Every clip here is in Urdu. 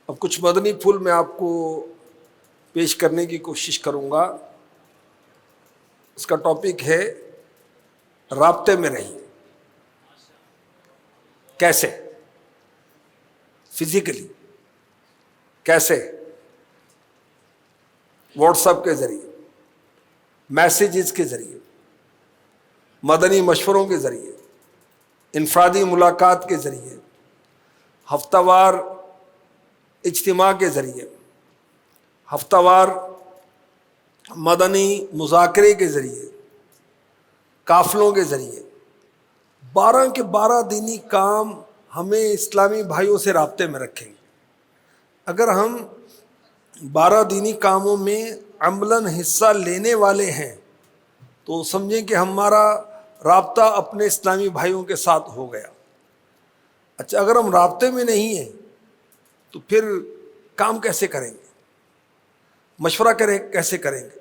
اب کچھ مدنی پھول میں آپ کو پیش کرنے کی کوشش کروں گا۔ اس کا ٹاپک ہے رابطے میں رہیے۔ کیسے؟ فزیکلی کیسے؟ واٹس ایپ کے ذریعے، میسیجز کے ذریعے، مدنی مشوروں کے ذریعے، انفرادی ملاقات کے ذریعے، ہفتہ وار اجتماع کے ذریعے، ہفتہ وار مدنی مذاکرے کے ذریعے، قافلوں کے ذریعے 12 کے 12 دینی کام ہمیں اسلامی بھائیوں سے رابطے میں رکھیں گے۔ اگر ہم 12 دینی کاموں میں عملاً حصہ لینے والے ہیں تو سمجھیں کہ ہمارا رابطہ اپنے اسلامی بھائیوں کے ساتھ ہو گیا۔ اچھا، اگر ہم رابطے میں نہیں ہیں تو پھر کام کیسے کریں گے؟ مشورہ کیسے کریں گے؟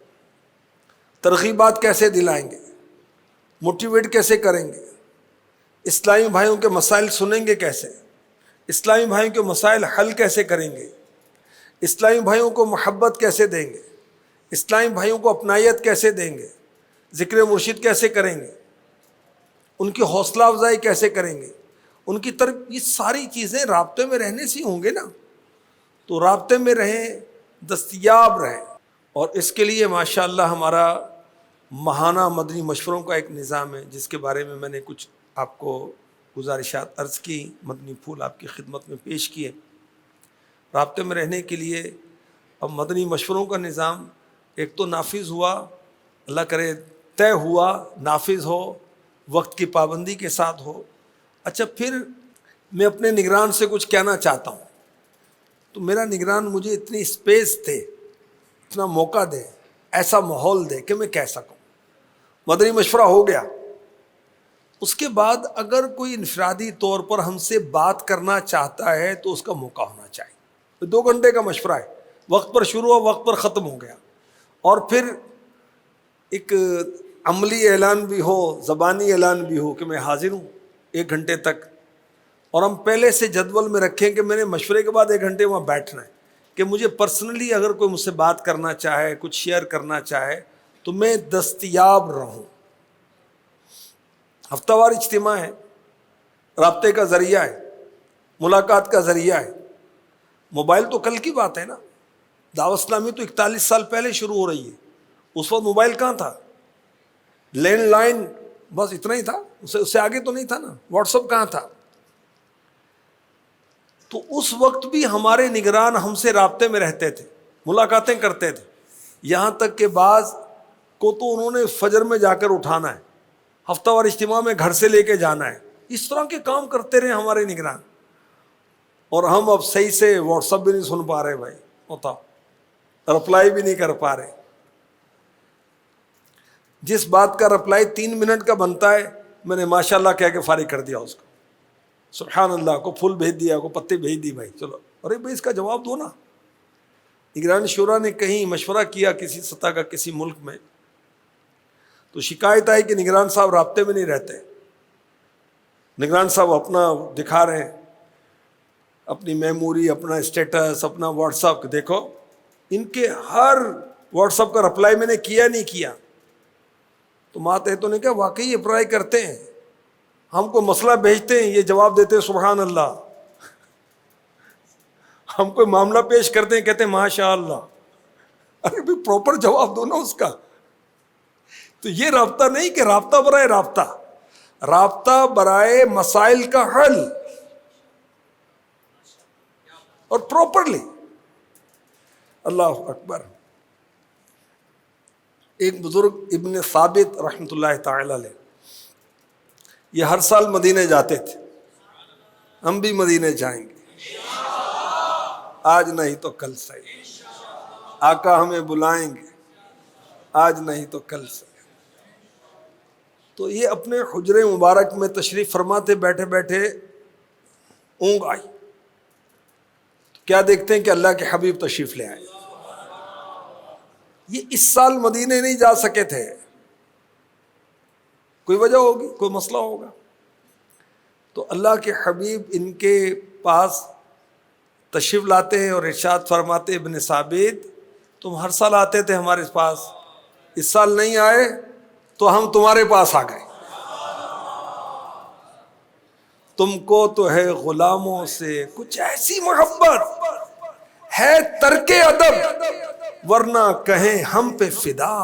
ترغیبات کیسے دلائیں گے؟ موٹیویٹ کیسے کریں گے؟ اسلامی بھائیوں کے مسائل سنیں گے کیسے؟ اسلامی بھائیوں کے مسائل حل کیسے کریں گے؟ اسلامی بھائیوں کو محبت کیسے دیں گے؟ اسلامی بھائیوں کو اپنائیت کیسے دیں گے؟ ذکر مرشد کیسے کریں گے؟ ان کی حوصلہ افزائی کیسے کریں گے؟ ان کی طرف یہ ساری چیزیں رابطے میں رہنے سے ہوں گے نا۔ تو رابطے میں رہیں، دستیاب رہیں، اور اس کے لیے ماشاءاللہ ہمارا ماہانہ مدنی مشوروں کا ایک نظام ہے جس کے بارے میں نے کچھ آپ کو گزارشات عرض کی، مدنی پھول آپ کی خدمت میں پیش کیے۔ رابطے میں رہنے کے لیے اب مدنی مشوروں کا نظام ایک تو نافذ ہوا، اللہ کرے طے ہوا، نافذ ہو، وقت کی پابندی کے ساتھ ہو۔ اچھا، پھر میں اپنے نگران سے کچھ کہنا چاہتا ہوں تو میرا نگران مجھے اتنی اسپیس دے، اتنا موقع دے، ایسا ماحول دے کہ میں کہہ سکوں۔ مدنی مشورہ ہو گیا، اس کے بعد اگر کوئی انفرادی طور پر ہم سے بات کرنا چاہتا ہے تو اس کا موقع ہونا چاہیے۔ 2 گھنٹے کا مشورہ ہے، وقت پر شروع ہوا، وقت پر ختم ہو گیا، اور پھر ایک عملی اعلان بھی ہو، زبانی اعلان بھی ہو کہ میں حاضر ہوں 1 گھنٹے تک، اور ہم پہلے سے جدول میں رکھیں کہ میں نے مشورے کے بعد 1 گھنٹے وہاں بیٹھنا ہے، کہ مجھے پرسنلی اگر کوئی مجھ سے بات کرنا چاہے، کچھ شیئر کرنا چاہے تو میں دستیاب رہوں۔ ہفتہ وار اجتماع ہے، رابطے کا ذریعہ ہے، ملاقات کا ذریعہ ہے۔ موبائل تو کل کی بات ہے نا، دعوت اسلامی تو 41 سال پہلے شروع ہو رہی ہے۔ اس وقت موبائل کہاں تھا؟ لینڈ لائن بس اتنا ہی تھا، اس سے آگے تو نہیں تھا نا۔ واٹس ایپ کہاں تھا؟ تو اس وقت بھی ہمارے نگران ہم سے رابطے میں رہتے تھے، ملاقاتیں کرتے تھے، یہاں تک کہ بعض کو تو انہوں نے فجر میں جا کر اٹھانا ہے، ہفتہ وار اجتماع میں گھر سے لے کے جانا ہے۔ اس طرح کے کام کرتے رہے ہمارے نگران، اور ہم اب صحیح سے واٹس ایپ بھی نہیں سن پا رہے بھائی، ہوتا رپلائی بھی نہیں کر پا رہے۔ جس بات کا رپلائی 3 منٹ کا بنتا ہے، میں نے ماشاءاللہ کہہ کے فارغ کر دیا اس کو، سبحان اللہ، کو پھول بھیج دیا، کو پتے بھیج دی، بھائی چلو، ارے بھائی اس کا جواب دو نا۔ نگران شورا نے کہیں مشورہ کیا کسی سطح کا کسی ملک میں، تو شکایت آئی کہ نگران صاحب رابطے میں نہیں رہتے، نگران صاحب اپنا دکھا رہے ہیں، اپنی میموری، اپنا اسٹیٹس، اپنا واٹس ایپ، دیکھو ان کے ہر واٹس ایپ کا رپلائی میں نے کیا نہیں کیا۔ تو ماتحتوں نے کہا واقعی یہ اپلائی کرتے ہیں، ہم کو مسئلہ بھیجتے ہیں یہ جواب دیتے ہیں سبحان اللہ، ہم کوئی معاملہ پیش کرتے ہیں کہتے ہیں ماشاء اللہ۔ ارے بھی پراپر جواب دو نا اس کا۔ تو یہ رابطہ نہیں کہ رابطہ برائے رابطہ، رابطہ برائے مسائل کا حل، اور پراپرلی۔ اللہ اکبر۔ ایک بزرگ ابن ثابت رحمۃ اللہ تعالی علیہ، یہ ہر سال مدینے جاتے تھے، ہم بھی مدینے جائیں گے آج نہیں تو کل صحیح، آقا ہمیں بلائیں گے آج نہیں تو کل صحیح۔ تو یہ اپنے حجرے مبارک میں تشریف فرماتے، بیٹھے بیٹھے اونگ آئی، کیا دیکھتے ہیں کہ اللہ کے حبیب تشریف لے آئے۔ یہ اس سال مدینے نہیں جا سکے تھے، کوئی وجہ ہوگی، کوئی مسئلہ ہوگا۔ تو اللہ کے حبیب ان کے پاس تشریف لاتے ہیں اور ارشاد فرماتے ابن ثابت تم ہر سال آتے تھے ہمارے پاس، اس سال نہیں آئے تو ہم تمہارے پاس آ گئے، تم کو تو ہے غلاموں سے کچھ ایسی محبت ہے ترک ادب، ورنہ کہیں ہم پہ فدا۔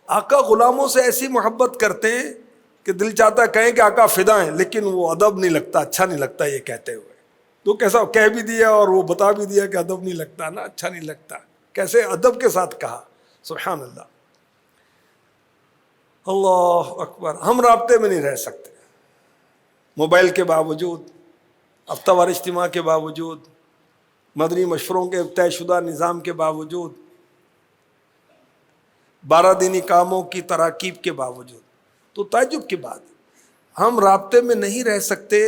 آقا غلاموں سے ایسی محبت کرتے ہیں کہ دل چاہتا ہے کہیں کہ آقا فدا ہیں، لیکن وہ ادب نہیں لگتا، اچھا نہیں لگتا یہ کہتے ہوئے۔ تو کیسا کہہ بھی دیا اور وہ بتا بھی دیا کہ ادب نہیں لگتا نا، اچھا نہیں لگتا، کیسے ادب کے ساتھ کہا، سبحان اللہ، اللہ اکبر۔ ہم رابطے میں نہیں رہ سکتے، موبائل کے باوجود، ہفتہ وار اجتماع کے باوجود، مدنی مشوروں کے طے شدہ نظام کے باوجود، 12 دینی کاموں کی تراکیب کے باوجود، تو تعجب کی بات ہے، ہم رابطے میں نہیں رہ سکتے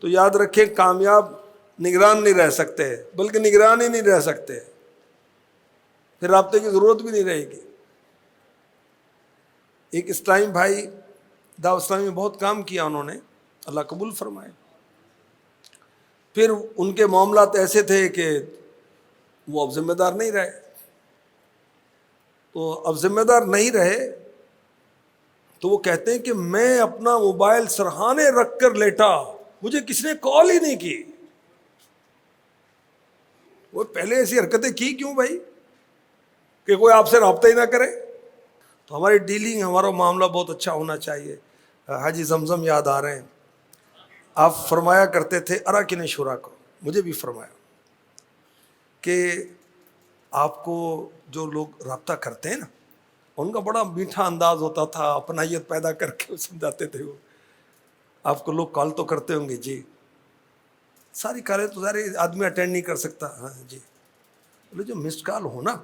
تو یاد رکھیں کامیاب نگران نہیں رہ سکتے، بلکہ نگران ہی نہیں رہ سکتے، پھر رابطے کی ضرورت بھی نہیں رہے گی۔ ایک اسلامی بھائی دعوت اسلامی میں بہت کام کیا انہوں نے، اللہ قبول فرمائے، پھر ان کے معاملات ایسے تھے کہ وہ اب ذمہ دار نہیں رہے، تو اب ذمہ دار نہیں رہے تو وہ کہتے ہیں کہ میں اپنا موبائل سرہانے رکھ کر لیٹا، مجھے کسی نے کال ہی نہیں کی۔ وہ پہلے ایسی حرکتیں کی کیوں بھائی کہ کوئی آپ سے رابطہ ہی نہ کرے؟ تو ہماری ڈیلنگ، ہمارا معاملہ بہت اچھا ہونا چاہیے۔ حاجی زمزم یاد آ رہے ہیں، آپ فرمایا کرتے تھے اراکین شورا کو، مجھے بھی فرمایا کہ آپ کو جو لوگ رابطہ کرتے ہیں نا، ان کا بڑا میٹھا انداز ہوتا تھا، اپنائیت پیدا کر کے سمجھاتے تھے۔ وہ آپ کو لوگ کال تو کرتے ہوں گے، جی ساری کالیں تو سارے آدمی اٹینڈ نہیں کر سکتا، ہاں جی، بولے جو مسڈ کال ہو نا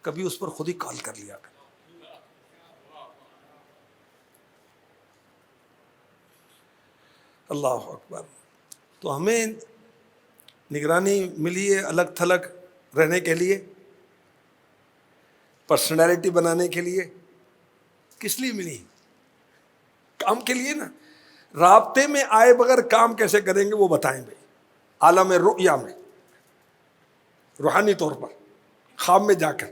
کبھی اس پر خود ہی کال کر لیا کر۔ اللہ اکبر۔ تو ہمیں نگرانی ملی ہے الگ تھلگ رہنے کے لیے، پرسنالٹی بنانے کے لیے، کس لیے ملی؟ کام کے لیے نا۔ رابطے میں آئے بغیر کام کیسے کریں گے وہ بتائیں بھائی، عالم رؤیا میں، روحانی طور پر، خواب میں جا کر،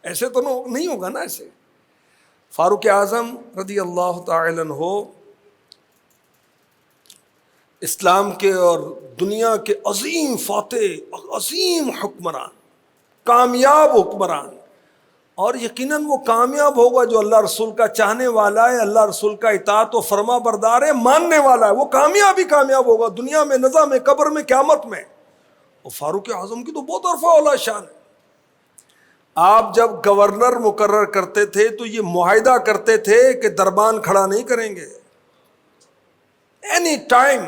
ایسے تو نہیں ہوگا نا ایسے۔ فاروق اعظم رضی اللہ تعالی عنہ اسلام کے اور دنیا کے عظیم فاتح، عظیم حکمران، کامیاب حکمران، اور یقیناً وہ کامیاب ہوگا جو اللہ رسول کا چاہنے والا ہے، اللہ رسول کا اطاعت و فرما بردار ہے، ماننے والا ہے، وہ کامیاب ہی کامیاب ہوگا، دنیا میں، نظام میں، قبر میں، قیامت میں۔ اور فاروق اعظم کی تو بہت عرفہ اولا شان ہے۔ آپ جب گورنر مقرر کرتے تھے تو یہ معاہدہ کرتے تھے کہ دربان کھڑا نہیں کریں گے، اینی ٹائم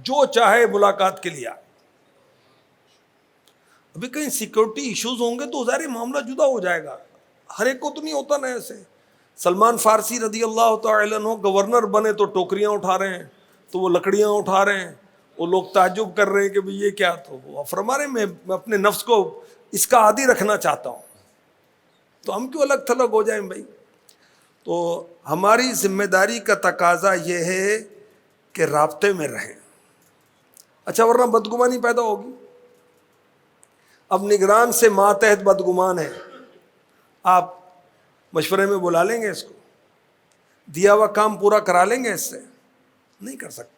جو چاہے ملاقات کے لیے۔ ابھی کہیں سیکورٹی ایشوز ہوں گے تو ظاہر معاملہ جدا ہو جائے گا، ہر ایک کو تو نہیں ہوتا نا ایسے۔ سلمان فارسی رضی اللہ تعالی عنہ گورنر بنے تو ٹوکریاں اٹھا رہے ہیں، تو وہ لکڑیاں اٹھا رہے ہیں، وہ لوگ تعجب کر رہے ہیں کہ بھئی یہ کیا، تو وہ فرما رہے ہیں میں اپنے نفس کو اس کا عادی رکھنا چاہتا ہوں، تو ہم کیوں الگ تھلگ ہو جائیں بھائی؟ تو ہماری ذمہ داری کا تقاضا یہ ہے کہ رابطے میں رہیں، اچھا، ورنہ بدگمانی پیدا ہوگی۔ اب نگران سے ماتحت بدگمان ہے، آپ مشورے میں بلا لیں گے اس کو، دیا ہوا کام پورا کرا لیں گے اس سے؟ نہیں کر سکتے۔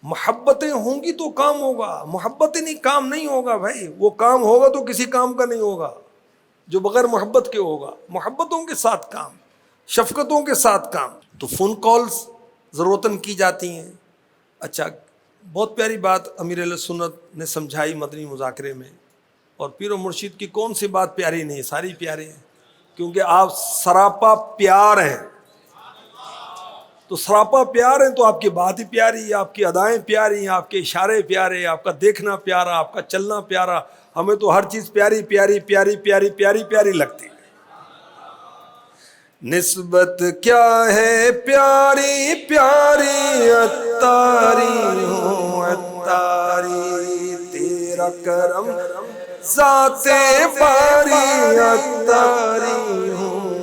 محبتیں ہوں گی تو کام ہوگا، محبتیں نہیں کام نہیں ہوگا بھائی، وہ کام ہوگا تو کسی کام کا نہیں ہوگا جو بغیر محبت کے ہوگا، محبتوں کے ساتھ کام، شفقتوں کے ساتھ کام۔ تو فون کالز ضرورتاً کی جاتی ہیں۔ اچھا، بہت پیاری بات امیر اہل سنت نے سمجھائی مدنی مذاکرے میں، اور پیر و مرشد کی کون سی بات پیاری نہیں، ساری پیارے ہیں، کیونکہ آپ سراپا پیار ہیں۔ تو سراپا پیار ہیں تو آپ کی بات ہی پیاری، آپ کی ادائیں پیاری ہیں، آپ کے اشارے پیارے، آپ کا دیکھنا پیارا، آپ کا چلنا پیارا، ہمیں تو ہر چیز پیاری پیاری پیاری پیاری پیاری پیاری لگتی ہے۔ نسبت کیا ہے پیاری پیاری، عطاری ہوں عطاری، تیرا کرم ذات باری، عطاری ہوں۔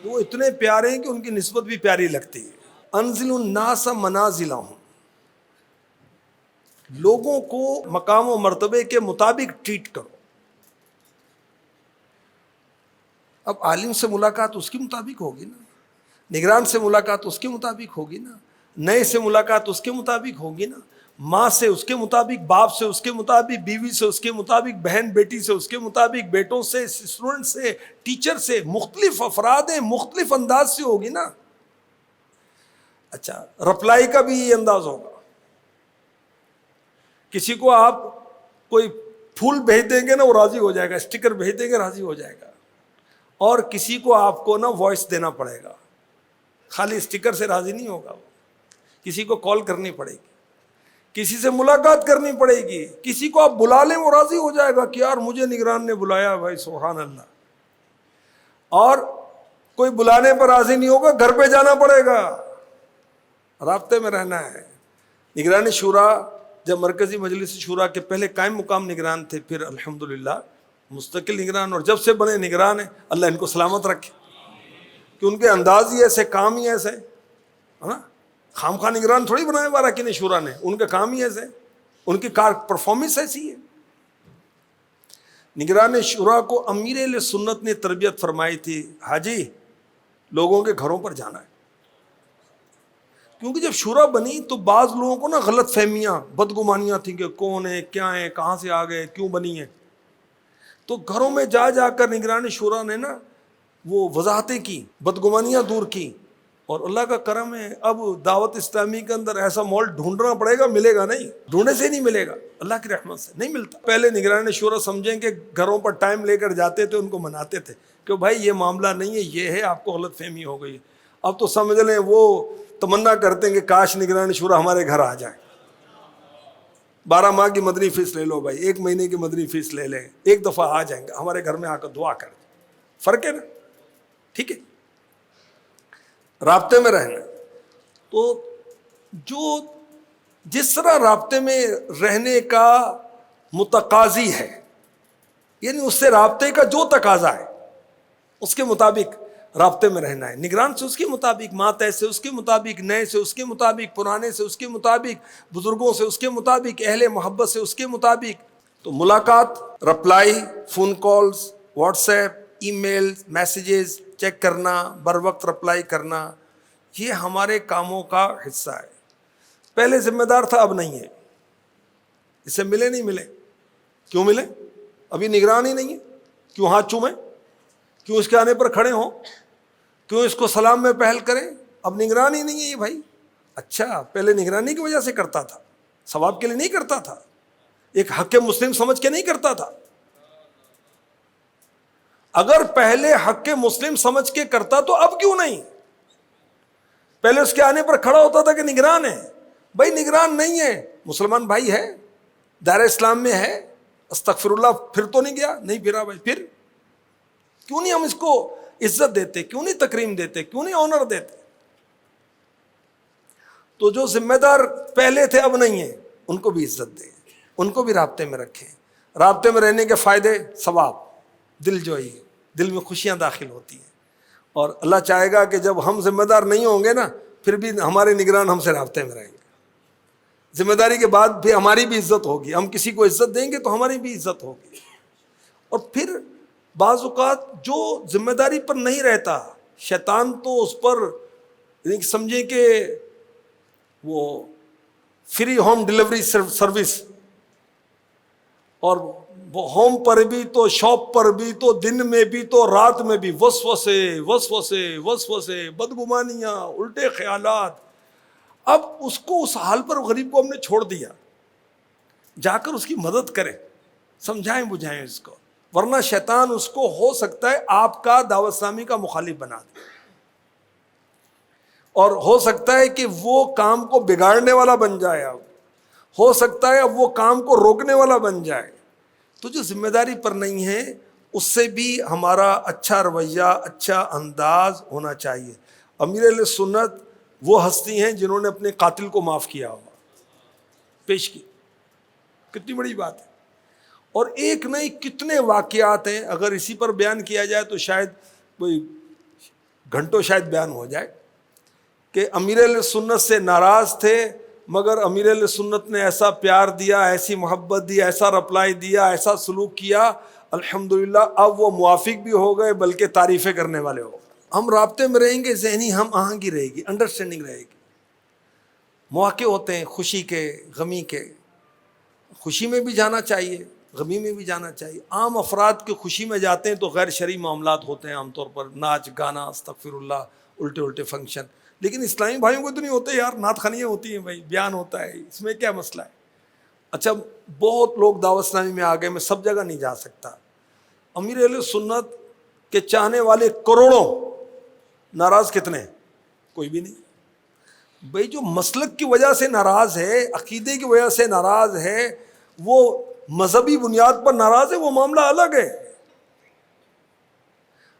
وہ اتنے پیارے ہیں کہ ان کی نسبت بھی پیاری لگتی ہے۔ انزل الناس منازلہم، لوگوں کو مقام و مرتبے کے مطابق ٹریٹ کرو. اب عالم سے ملاقات اس کے مطابق ہوگی نا, نگران سے ملاقات اس کے مطابق ہوگی نا, نئے سے ملاقات اس کے مطابق ہوگی نا, ماں سے اس کے مطابق, باپ سے اس کے مطابق, بیوی سے اس کے مطابق, بہن بیٹی سے اس کے مطابق, بیٹوں سے, اسٹوڈنٹ سے, ٹیچر سے, مختلف افراد ہیں, مختلف انداز سے ہوگی نا. اچھا, رپلائی کا بھی یہ انداز ہوگا. کسی کو آپ کوئی پھول بھیج دیں گے نا وہ راضی ہو جائے گا, اسٹیکر بھیج دیں گے راضی ہو جائے گا, اور کسی کو آپ کو نا وائس دینا پڑے گا, خالی اسٹیکر سے راضی نہیں ہوگا وہ, کسی کو کال کرنی پڑے گی, کسی سے ملاقات کرنی پڑے گی, کسی کو آپ بلا لیں وہ راضی ہو جائے گا کہ یار مجھے نگران نے بلایا, بھائی سبحان اللہ. اور کوئی بلانے پر راضی نہیں ہوگا, گھر پہ جانا پڑے گا, رابطے میں رہنا ہے. نگرانی شورا جب مرکزی مجلس شورا کے پہلے قائم مقام نگران تھے, پھر الحمدللہ مستقل نگران, اور جب سے بنے نگران ہیں, اللہ ان کو سلامت رکھے, کہ ان کے انداز ہی ایسے, کام ہی ایسے ہے نا. خام خواہ نگران تھوڑی بنائے باراکین شورا نے, ان کا کام ہی ایسے, ان کی کار پرفارمنس ایسی ہے. نگران شورا کو امیر اہل سنت نے تربیت فرمائی تھی, حاجی لوگوں کے گھروں پر جانا ہے. کیونکہ جب شورا بنی تو بعض لوگوں کو نا غلط فہمیاں, بدگمانیاں تھیں کہ کون ہے, کیا ہے, کہاں سے آ گئے, کیوں بنی ہے. تو گھروں میں جا جا کر نگران شورا نے نا وہ وضاحتیں کی, بدگمانیاں دور کی, اور اللہ کا کرم ہے اب دعوت اسلامی کے اندر ایسا ماحول ڈھونڈنا پڑے گا, ملے گا نہیں, ڈھونڈنے سے نہیں ملے گا, اللہ کی رحمت سے نہیں ملتا. پہلے نگران شورا سمجھیں کہ گھروں پر ٹائم لے کر جاتے تھے, ان کو مناتے تھے کہ بھائی یہ معاملہ نہیں ہے, یہ ہے, آپ کو غلط فہمی ہو گئی. اب تو سمجھ لیں وہ تمنا کرتے ہیں کہ کاش نگران شورا ہمارے گھر آ جائیں. 12 ماہ کی مدنی فیس لے لو بھائی, 1 مہینے کی مدنی فیس لے لیں, ایک دفعہ آ جائیں گے ہمارے گھر میں, آ کر دعا کریں. فرق ہے نا, ٹھیک ہے. رابطے میں رہنا, تو جو جس طرح رابطے میں رہنے کا متقاضی ہے, یعنی اس سے رابطے کا جو تقاضا ہے اس کے مطابق رابطے میں رہنا ہے. نگران سے اس کے مطابق, ماتحت سے اس کے مطابق, نئے سے اس کے مطابق, پرانے سے اس کے مطابق, بزرگوں سے اس کے مطابق, اہل محبت سے اس کے مطابق. تو ملاقات, reply, phone calls, WhatsApp, email, messages check کرنا, بر وقت رپلائی کرنا, یہ ہمارے کاموں کا حصہ ہے. پہلے ذمہ دار تھا, اب نہیں ہے. اس سے ملے نہیں ملے, کیوں ملے؟ ابھی نگران ہی نہیں ہے, کیوں ہاتھ چومیں, کیوں اس کے آنے پر کھڑے ہوں, کیوں اس کو سلام میں پہل کریں؟ اب نگران ہی نہیں ہے یہ بھائی. اچھا, پہلے نگرانی کی وجہ سے کرتا تھا, ثواب کے لیے نہیں کرتا تھا, ایک حق مسلم سمجھ کے نہیں کرتا تھا. اگر پہلے حق مسلم سمجھ کے کرتا تو اب کیوں نہیں؟ پہلے اس کے آنے پر کھڑا ہوتا تھا کہ نگران ہے. بھائی نگران نہیں ہے, مسلمان بھائی ہے, دائرہ اسلام میں ہے, استغفر اللہ, پھر تو نہیں گیا, نہیں پھرا بھائی, پھر کیوں نہیں ہم اس کو عزت دیتے, کیوں نہیں تکریم دیتے, کیوں نہیں آنر دیتے؟ تو جو ذمہ دار پہلے تھے اب نہیں ہیں, ان کو بھی عزت دیں, ان کو بھی رابطے میں رکھیں. رابطے میں رہنے کے فائدے, ثواب, دل جوئی, دل میں خوشیاں داخل ہوتی ہیں. اور اللہ چاہے گا کہ جب ہم ذمہ دار نہیں ہوں گے نا, پھر بھی ہمارے نگران ہم سے رابطے میں رہیں گے. ذمہ داری کے بعد بھی ہماری بھی عزت ہوگی, ہم کسی کو عزت دیں گے تو ہماری بھی عزت ہوگی. اور پھر بعض اوقات جو ذمہ داری پر نہیں رہتا, شیطان تو اس پر سمجھیں کہ وہ فری ہوم ڈلیوری سروس, اور وہ ہوم پر بھی تو, شاپ پر بھی تو, دن میں بھی تو, رات میں بھی وسوسے وسوسے وسوسے, بدگمانیاں, الٹے خیالات. اب اس کو اس حال پر غریب کو ہم نے چھوڑ دیا, جا کر اس کی مدد کریں, سمجھائیں بجھائیں اس کو, ورنہ شیطان اس کو ہو سکتا ہے آپ کا دعوت اسلامی کا مخالف بنا دے, اور ہو سکتا ہے کہ وہ کام کو بگاڑنے والا بن جائے, اب ہو سکتا ہے اب وہ کام کو روکنے والا بن جائے. تو جو ذمہ داری پر نہیں ہے اس سے بھی ہمارا اچھا رویہ, اچھا انداز ہونا چاہیے. امیر اہل سنت وہ ہستی ہیں جنہوں نے اپنے قاتل کو معاف کیا ہوا, پیش کی, کتنی بڑی بات ہے. اور ایک نہیں کتنے واقعات ہیں, اگر اسی پر بیان کیا جائے تو شاید کوئی گھنٹوں شاید بیان ہو جائے, کہ امیر اہل سنت سے ناراض تھے مگر امیر اہل سنت نے ایسا پیار دیا، ایسی محبت دی، ایسا رپلائی دیا، ایسا سلوک کیا، الحمدللہ اب وہ موافق بھی ہو گئے بلکہ تعریفیں کرنے والے ہو گئے۔ ہم رابطے میں رہیں گے، ذہنی ہم آہنگی رہے گی، انڈرسٹینڈنگ رہے گی۔ مواقع ہوتے ہیں خوشی کے، غمی کے، خوشی میں بھی جانا چاہیے، غمی میں بھی جانا چاہیے۔ عام افراد کی خوشی میں جاتے ہیں تو غیر شرعی معاملات ہوتے ہیں، عام طور پر ناچ گانا، استغفر اللہ، الٹے الٹے فنکشن۔ لیکن اسلامی بھائیوں کو تو نہیں ہوتے یار، نعت خوانیاں ہوتی ہیں بھائی، بیان ہوتا ہے، اس میں کیا مسئلہ ہے؟ اچھا بہت لوگ دعوت اسلامی میں آ گئے، میں سب جگہ نہیں جا سکتا۔ امیر اہل سنت کے چاہنے والے کروڑوں، ناراض کتنے ہیں؟ کوئی بھی نہیں بھائی۔ جو مسلک کی وجہ سے ناراض ہے، عقیدے کی وجہ سے ناراض ہے، وہ مذہبی بنیاد پر ناراض ہے، وہ معاملہ الگ ہے۔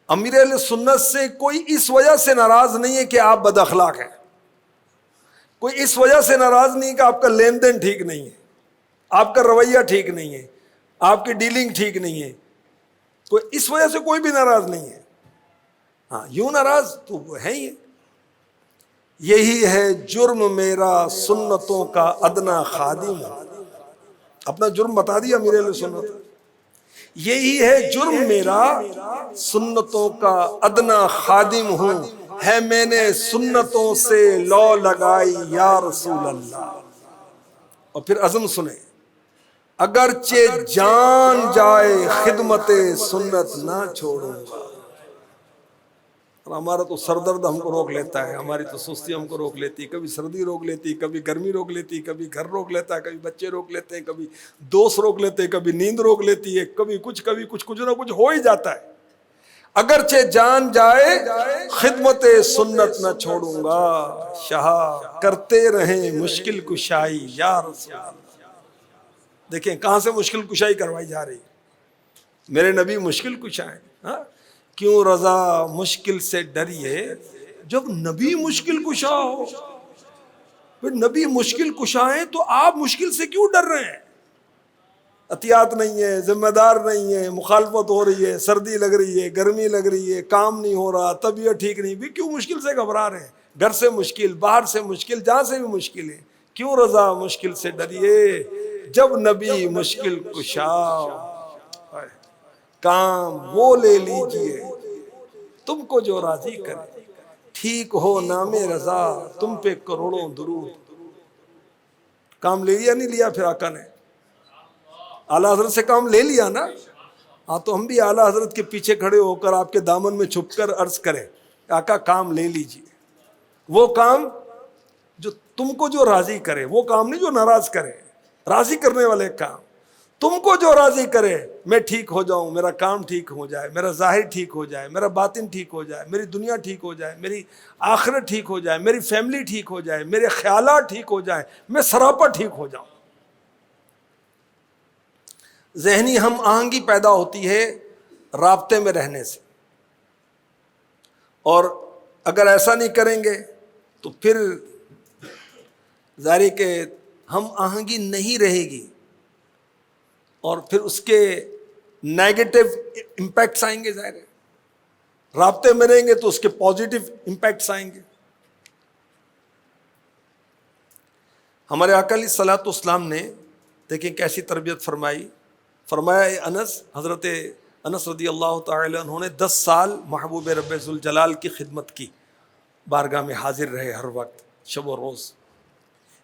امیر اہل سنت سے کوئی اس وجہ سے ناراض نہیں ہے کہ آپ بد اخلاق ہیں، کوئی اس وجہ سے ناراض نہیں کہ آپ کا لین دین ٹھیک نہیں ہے، آپ کا رویہ ٹھیک نہیں ہے، آپ کی ڈیلنگ ٹھیک نہیں ہے، کوئی اس وجہ سے کوئی بھی ناراض نہیں ہے۔ ہاں یوں ناراض تو وہ ہے ہی ہے۔ یہی ہے جرم میرا سنتوں کا ادنا خادم، اپنا جرم بتا دیا امیر اہل سنت۔ یہی ہے جرم میرا سنتوں کا ادنا خادم ہوں، ہے میں نے سنتوں سے لو لگائی یا رسول اللہ۔ اور پھر عزم سنیں، اگرچہ جان جائے خدمت سنت نہ چھوڑوں گا۔ اور ہمارا تو سر درد ہم کو روک لیتا ہے، ہماری تو سستی ہم کو روک لیتی ہے، کبھی سردی روک لیتی، کبھی گرمی روک لیتی، کبھی گھر روک لیتا ہے، کبھی بچے روک لیتے ہیں، کبھی دوست روک لیتے ہیں، کبھی نیند روک لیتی ہے، کبھی کچھ نہ کچھ ہو ہی جاتا ہے۔ اگرچہ جان جائے خدمت سنت نہ چھوڑوں گا، شاہ کرتے رہیں مشکل کشائی یا رسول اللہ۔ دیکھیں کہاں سے مشکل کشائی کروائی جا رہی، میرے نبی مشکل کشا ہیں۔ ہاں کیوں رضا مشکل سے ڈریے، جب نبی مشکل کشا ہو، پھر نبی مشکل کشا ہیں تو آپ مشکل سے کیوں ڈر رہے ہیں؟ احتیاط نہیں ہے، ذمہ دار نہیں ہے، مخالفت ہو رہی ہے، سردی لگ رہی ہے، گرمی لگ رہی ہے، کام نہیں ہو رہا، طبیعت ٹھیک نہیں، بھی کیوں مشکل سے گھبرا رہے ہیں؟ گھر سے مشکل، باہر سے مشکل، جہاں سے بھی مشکل ہے، کیوں رضا مشکل سے ڈریے، جب نبی مشکل کشا کام وہ لے لیجئے تم کو جو راضی کرے، ٹھیک ہو نام رضا تم پہ کروڑوں درود۔ کام لے لیا نہیں لیا پھر آقا نے؟ اعلیٰ حضرت سے کام لے لیا نا؟ ہاں تو ہم بھی اعلیٰ حضرت کے پیچھے کھڑے ہو کر آپ کے دامن میں چھپ کر عرض کریں، آقا کام لے لیجئے، وہ کام جو تم کو جو راضی کرے، وہ کام نہیں جو ناراض کرے، راضی کرنے والے کام، تم کو جو راضی کرے، میں ٹھیک ہو جاؤں، میرا کام ٹھیک ہو جائے، میرا ظاہر ٹھیک ہو جائے، میرا باطن ٹھیک ہو جائے، میری دنیا ٹھیک ہو جائے، میری آخرت ٹھیک ہو جائے، میری فیملی ٹھیک ہو جائے، میرے خیالات ٹھیک ہو جائیں، میں سراپا ٹھیک ہو جاؤں۔ ذہنی ہم آہنگی پیدا ہوتی ہے رابطے میں رہنے سے، اور اگر ایسا نہیں کریں گے تو پھر ظاہر ہے کہ ہم آہنگی نہیں رہے گی، اور پھر اس کے نیگیٹو امپیکٹس آئیں گے۔ ظاہر ہے رابطے میں رہیں گے تو اس کے پازیٹیو امپیکٹس آئیں گے۔ ہمارے آقا علیہ الصلوۃ والسلام نے دیکھیں کیسی تربیت فرمائی، فرمایا انس، حضرت انس رضی اللہ تعالی عنہ نے 10 سال محبوب رب ذوالجلال کی خدمت کی، بارگاہ میں حاضر رہے ہر وقت، شب و روز۔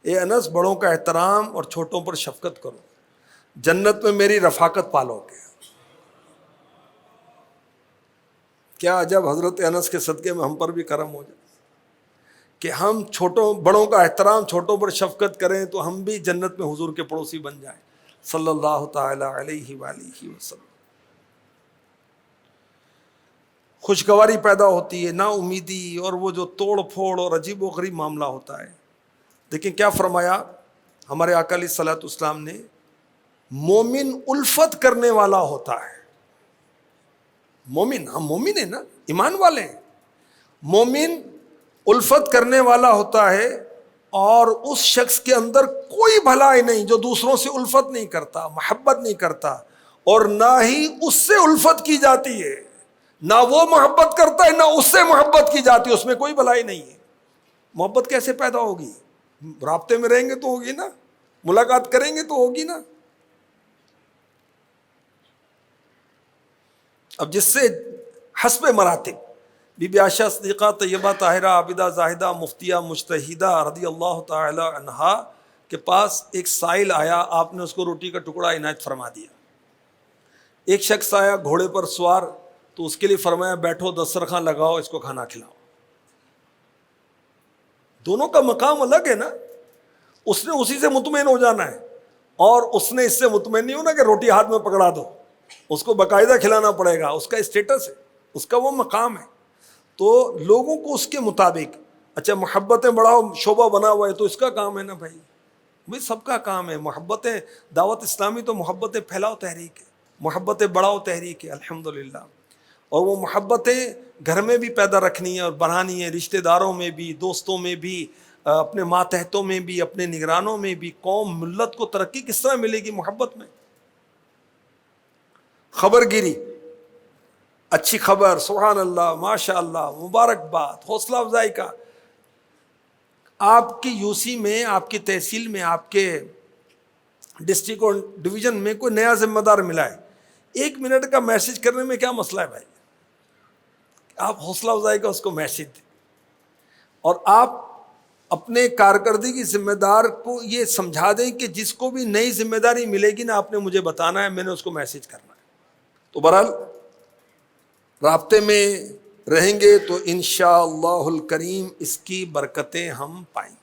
اے انس بڑوں کا احترام اور چھوٹوں پر شفقت کرو، جنت میں میری رفاقت پالو گے۔ کیا عجب حضرت انس کے صدقے میں ہم پر بھی کرم ہو جائے کہ ہم بڑوں کا احترام، چھوٹوں پر شفقت کریں تو ہم بھی جنت میں حضور کے پڑوسی بن جائیں صلی اللہ تعالی علیہ وآلہ وسلم۔ خوشگواری پیدا ہوتی ہے، نا امیدی اور وہ جو توڑ پھوڑ اور عجیب و غریب معاملہ ہوتا ہے۔ دیکھیں کیا فرمایا ہمارے آقا علیہ الصلوۃ والسلام نے، مومن الفت کرنے والا ہوتا ہے۔ مومن، ہم مومن ہیں نا، ایمان والے ہیں۔ مومن الفت کرنے والا ہوتا ہے، اور اس شخص کے اندر کوئی بھلائی نہیں جو دوسروں سے الفت نہیں کرتا، محبت نہیں کرتا، اور نہ ہی اس سے الفت کی جاتی ہے، نہ وہ محبت کرتا ہے نہ اس سے محبت کی جاتی ہے، اس میں کوئی بھلائی نہیں ہے۔ محبت کیسے پیدا ہوگی رابطے میں رہیں گے تو ہوگی نا، ملاقات کریں گے تو ہوگی نا. اب جس سے حسب مراتب بی بی عائشہ صدیقہ طیبہ طاہرہ عابدہ زاہدہ مفتیہ مجتہدہ رضی اللہ تعالی عنہا کے پاس ایک سائل آیا، آپ نے اس کو روٹی کا ٹکڑا عنایت فرما دیا. ایک شخص آیا گھوڑے پر سوار، تو اس کے لیے فرمایا بیٹھو دسترخوان لگاؤ، اس کو کھانا کھلاؤ. دونوں کا مقام الگ ہے نا. اس نے اسی سے مطمئن ہو جانا ہے، اور اس نے اس سے مطمئن نہیں ہونا کہ روٹی ہاتھ میں پکڑا دو. اس کو باقاعدہ کھلانا پڑے گا، اس کا اسٹیٹس ہے، اس کا وہ مقام ہے. تو لوگوں کو اس کے مطابق، اچھا محبتیں بڑھاؤ شعبہ بنا ہوا ہے تو اس کا کام ہے نا بھائی سب کا کام ہے. محبتیں، دعوت اسلامی تو محبتیں پھیلاؤ تحریک ہے، محبتیں بڑھاؤ تحریک ہے الحمدللہ. اور وہ محبتیں گھر میں بھی پیدا رکھنی ہے اور بڑھانی ہے، رشتہ داروں میں بھی، دوستوں میں بھی، اپنے ماتحتوں میں بھی، اپنے نگرانوں میں بھی. قوم ملت کو ترقی کس طرح ملے گی؟ محبت میں. خبر گیری، اچھی خبر، سبحان اللہ، ماشاء اللہ، مبارکباد، حوصلہ افزائی کا. آپ کی یو سی میں، آپ کی تحصیل میں، آپ کے ڈسٹرکٹ اور ڈویژن میں کوئی نیا ذمہ دار ملا ہے، 1 منٹ کا میسج کرنے میں کیا مسئلہ ہے بھائی؟ آپ حوصلہ افزائی کا اس کو میسج دیں. اور آپ اپنے کارکردگی ذمہ دار کو یہ سمجھا دیں کہ جس کو بھی نئی ذمہ داری ملے گی نا، آپ نے مجھے بتانا ہے، میں نے اس کو میسج کرنا ہے. تو بہرحال رابطے میں رہیں گے تو انشاءاللہ الکریم اس کی برکتیں ہم پائیں گے.